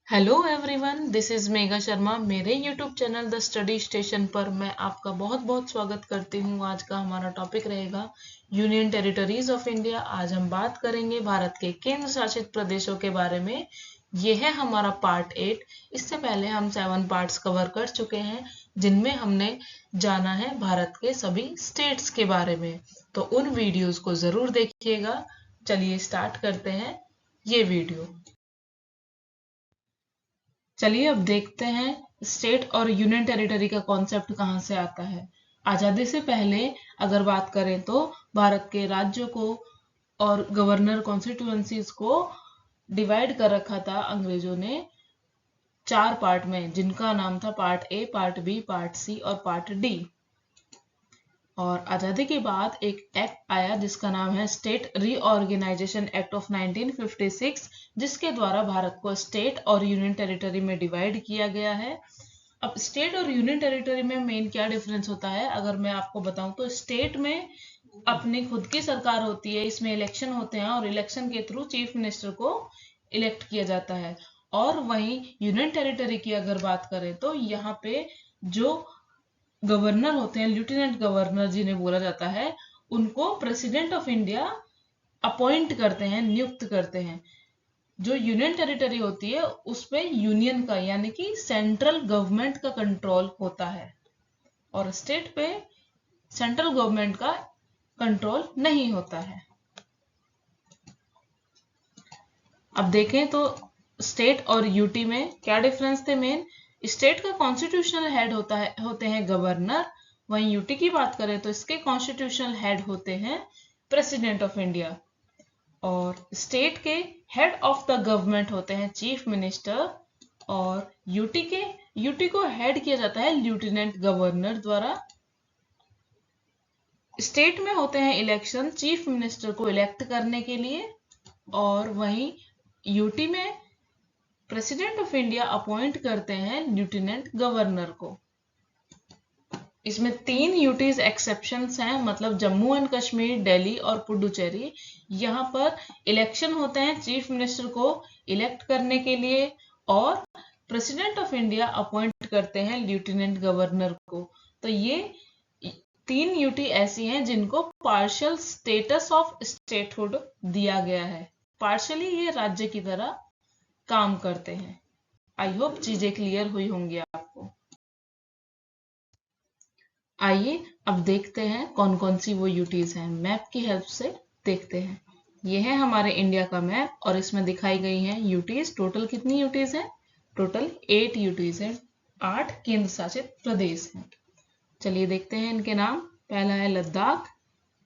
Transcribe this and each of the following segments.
Hello everyone, this is Megha Sharma. मेरे YouTube channel the study station पर मैं आपका बहुत बहुत स्वागत करती हूँ। आज का हमारा टॉपिक रहेगा यूनियन टेरिटरीज ऑफ इंडिया। आज हम बात करेंगे भारत के केंद्र शासित प्रदेशों के बारे में। ये है हमारा पार्ट 8। इससे पहले हम 7 पार्ट्स कवर कर चुके हैं, जिनमें हमने जाना है भारत के सभी स्टेट्स के बारे में। तो उन वीडियोस को जरूर देखिएगा। चलिए स्टार्ट करते हैं ये वीडियो। चलिए अब देखते हैं स्टेट और यूनियन टेरिटरी का कॉन्सेप्ट कहाँ से आता है। आजादी से पहले अगर बात करें तो भारत के राज्यों को और गवर्नर कॉन्स्टिट्यूएंसीज को डिवाइड कर रखा था अंग्रेजों ने 4 पार्ट में, जिनका नाम था part A, part B, part C और पार्ट डी। और आजादी के बाद एक एक्ट आया जिसका नाम है स्टेट रीऑर्गेनाइजेशन एक्ट ऑफ 1956, जिसके द्वारा भारत को स्टेट और यूनियन टेरिटरी में डिवाइड किया गया है। अब स्टेट और यूनियन टेरिटरी में मेन क्या डिफरेंस होता है अगर मैं आपको बताऊं तो स्टेट में अपनी खुद की सरकार होती है, इसमें इलेक्शन होते हैं और इलेक्शन के थ्रू चीफ मिनिस्टर को इलेक्ट किया जाता है। और वहीं यूनियन टेरिटरी की अगर बात करें तो यहाँ पे जो गवर्नर होते हैं, लेफ्टिनेंट गवर्नर जिन्हें बोला जाता है, उनको प्रेसिडेंट ऑफ इंडिया अपॉइंट करते हैं, नियुक्त करते हैं। जो यूनियन टेरिटरी होती है उसपे यूनियन का यानी कि सेंट्रल गवर्नमेंट का कंट्रोल होता है और स्टेट पे सेंट्रल गवर्नमेंट का कंट्रोल नहीं होता है। अब देखें तो स्टेट और यूटी में क्या डिफरेंस थे मेन। स्टेट का कॉन्स्टिट्यूशनल हेड होते हैं गवर्नर। वहीं यूटी की बात करें तो इसके कॉन्स्टिट्यूशनल हेड होते हैं प्रेसिडेंट ऑफ इंडिया। और स्टेट के हेड ऑफ द गवर्नमेंट होते हैं चीफ मिनिस्टर। और यूटी को हेड किया जाता है लेफ्टिनेंट गवर्नर द्वारा। स्टेट में होते हैं इलेक्शन चीफ मिनिस्टर को इलेक्ट करने के लिए, और वहीं यूटी में प्रेसिडेंट ऑफ इंडिया अपॉइंट करते हैं लेफ्टिनेंट गवर्नर को। इसमें 3 यूटीज एक्सेप्शंस हैं, मतलब जम्मू एंड कश्मीर, दिल्ली और पुडुचेरी। यहाँ पर इलेक्शन होते हैं चीफ मिनिस्टर को इलेक्ट करने के लिए और प्रेसिडेंट ऑफ इंडिया अपॉइंट करते हैं लेफ्टिनेंट गवर्नर को। तो ये 3 यूटी ऐसी हैं जिनको पार्शियल स्टेटस ऑफ स्टेटहुड दिया गया है। पार्शियली ये राज्य की तरह काम करते हैं। आई होप चीजें क्लियर हुई होंगी आपको। आइए अब देखते हैं कौन कौन सी वो यूटीज हैं। मैप की हेल्प से देखते हैं। ये है हमारे इंडिया का मैप और इसमें दिखाई गई हैं यूटीज। टोटल कितनी यूटीज हैं? टोटल 8 यूटीज हैं। 8 केंद्र शासित प्रदेश हैं। चलिए देखते हैं इनके नाम। पहला है Ladakh,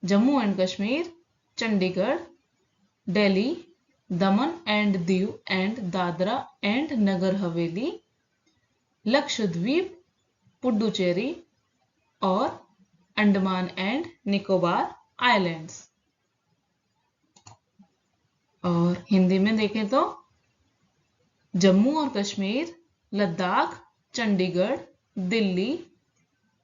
Jammu and Kashmir, Chandigarh, Delhi, Daman and Diu and Dadra and Nagar Haveli, Lakshadweep, Puducherry और अंडमान एंड निकोबार आइलैंड्स। और हिंदी में देखें तो जम्मू और कश्मीर, लद्दाख, चंडीगढ़, दिल्ली,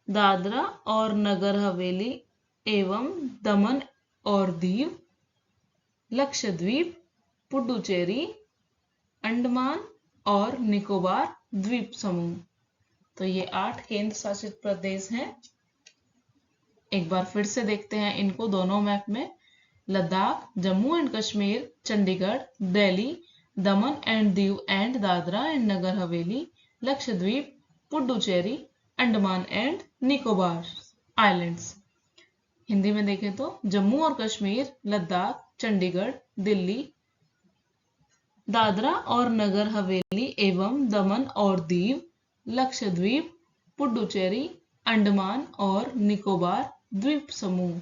दादरा और नगर हवेली एवं दमन और दीव, लक्षद्वीप, पुडुचेरी, अंडमान और निकोबार द्वीप समूह। तो ये 8 केंद्र शासित प्रदेश हैं। एक बार फिर से देखते हैं इनको दोनों मैप में। Ladakh, Jammu and Kashmir, Chandigarh, Delhi, Daman and Diu and Dadra and Nagar Haveli, Lakshadweep, Puducherry, Andaman and Nicobar islands. Hindi में देखें तो जम्मू और कश्मीर, लद्दाख, चंडीगढ़, दिल्ली, दादरा और नगर हवेली एवं दमन और दीव, लक्षद्वीप, पुडुचेरी, अंडमान और निकोबार द्वीप समूह।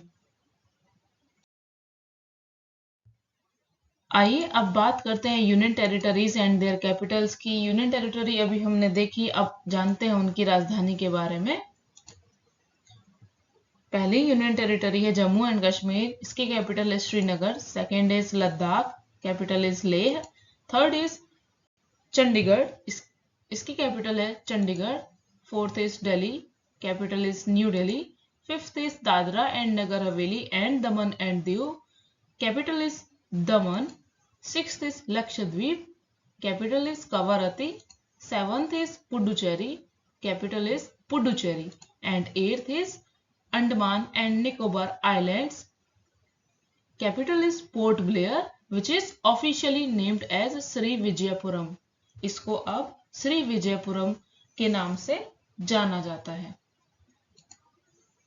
आइए अब बात करते हैं union territories and there Capitals की। यूनियन टेरिटरी अभी हमने देखी, अब जानते हैं उनकी राजधानी के बारे में। पहली यूनियन टेरिटरी है जम्मू एंड कश्मीर, इसकी कैपिटल है Srinagar. Second is Ladakh, capital is Leh. Third is Chandigarh, इसकी कैपिटल है Chandigarh. Fourth is Delhi, capital is New Delhi. Fifth is Dadra and Nagar Haveli and Daman and Diu, capital is Daman. Sixth is Lakshadweep, capital is Kavarati. 7th is Puducherry, capital is Puducherry. And 8th is Andaman and Nicobar Islands, capital is Port Blair, which is officially named as Sri Vijayapuram. इसको अब श्री विजयपुरम के नाम से जाना जाता है।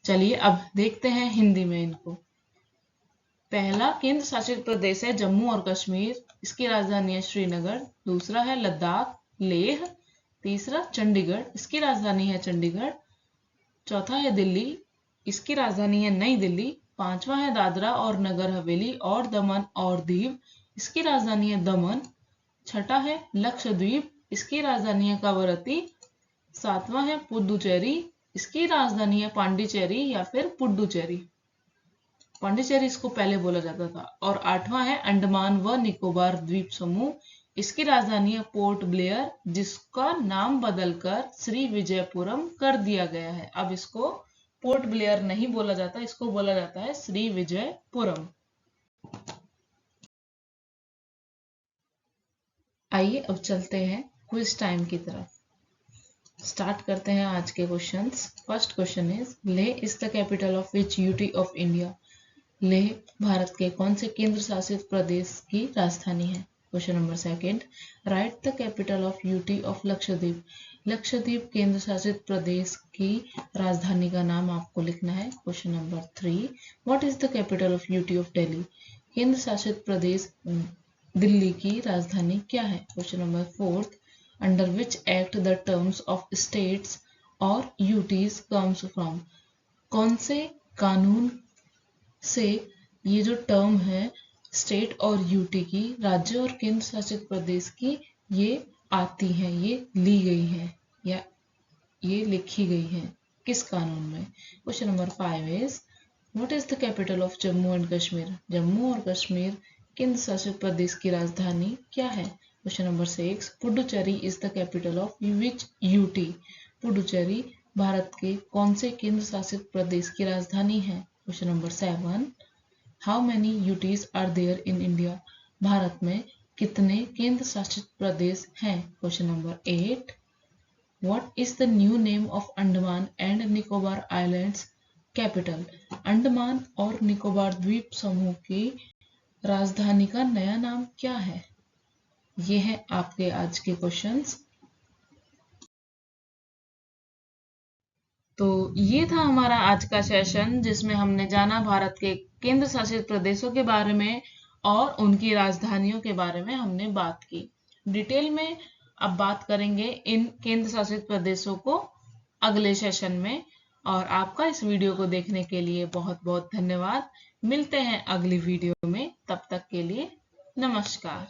चलिए अब देखते हैं हिंदी में इनको। पहला केंद्र शासित प्रदेश है जम्मू और कश्मीर, इसकी राजधानी है श्रीनगर। दूसरा है लद्दाख, लेह। तीसरा चंडीगढ़, इसकी राजधानी है चंडीगढ़। चौथा है दिल्ली, इसकी राजधानी है नई दिल्ली। पांचवा है दादरा और नगर हवेली और दमन और दीव, इसकी राजधानी है दमन। छठा है लक्षद्वीप, इसकी राजधानी है कवरत्ती। सातवां है पुदुचेरी, इसकी राजधानी है पांडिचेरी या फिर पुडुचेरी, पांडिचेरी इसको पहले बोला जाता था। और आठवां है अंडमान व निकोबार द्वीप समूह, इसकी राजधानी है पोर्ट ब्लेयर, जिसका नाम बदलकर श्री विजयपुरम कर दिया गया है। अब इसको पोर्ट ब्लेयर नहीं बोला जाता, इसको बोला जाता है श्री विजयपुरम। आइए अब चलते हैं क्विज टाइम की तरफ। स्टार्ट करते हैं आज के questions. First question is Leh is the capital of which UT of India. Leh Bharat के कौन से केंद्र शासित प्रदेश की राजधानी है। Question number second, right the capital of UT of Lakshadweep. Lakshadweep केंद्र शासित प्रदेश की राजधानी का नाम आपको लिखना है। Question number 3, what is the capital of UT of Delhi. केंद्र शासित प्रदेश दिल्ली की राजधानी क्या है। Question number 4, under which act the terms of states और यूटीज कम्स फ्रॉम। कौन से कानून से ये जो टर्म है स्टेट और यूटी की, राज्य और केंद्र शासित प्रदेश की, ये आती है, ये ली गई है या ये लिखी गई है, किस कानून में। Question number 5 is what is the capital of Jammu and Kashmir. Jammu और कश्मीर केंद्र शासित प्रदेश की राजधानी क्या है। Question number 6, Puducherry is the capital of which UT. Puducherry Bharat के कौन से केंद्र शासित प्रदेश की राजधानी है। Question number 7, how many UTs are there in India. भारत में कितने केंद्र शासित प्रदेश हैं। Question number 8, what is the new name of Andaman and Nicobar islands capital. Andaman और निकोबार द्वीप समूह की राजधानी का नया नाम क्या है। ये है आपके आज के क्वेश्चंस। तो ये था हमारा आज का सेशन, जिसमें हमने जाना भारत के केंद्र शासित प्रदेशों के बारे में और उनकी राजधानियों के बारे में हमने बात की। डिटेल में अब बात करेंगे इन केंद्र शासित प्रदेशों को अगले सेशन में। और आपका इस वीडियो को देखने के लिए बहुत बहुत धन्यवाद। मिलते हैं अगली वीडियो में, तब तक के लिए नमस्कार।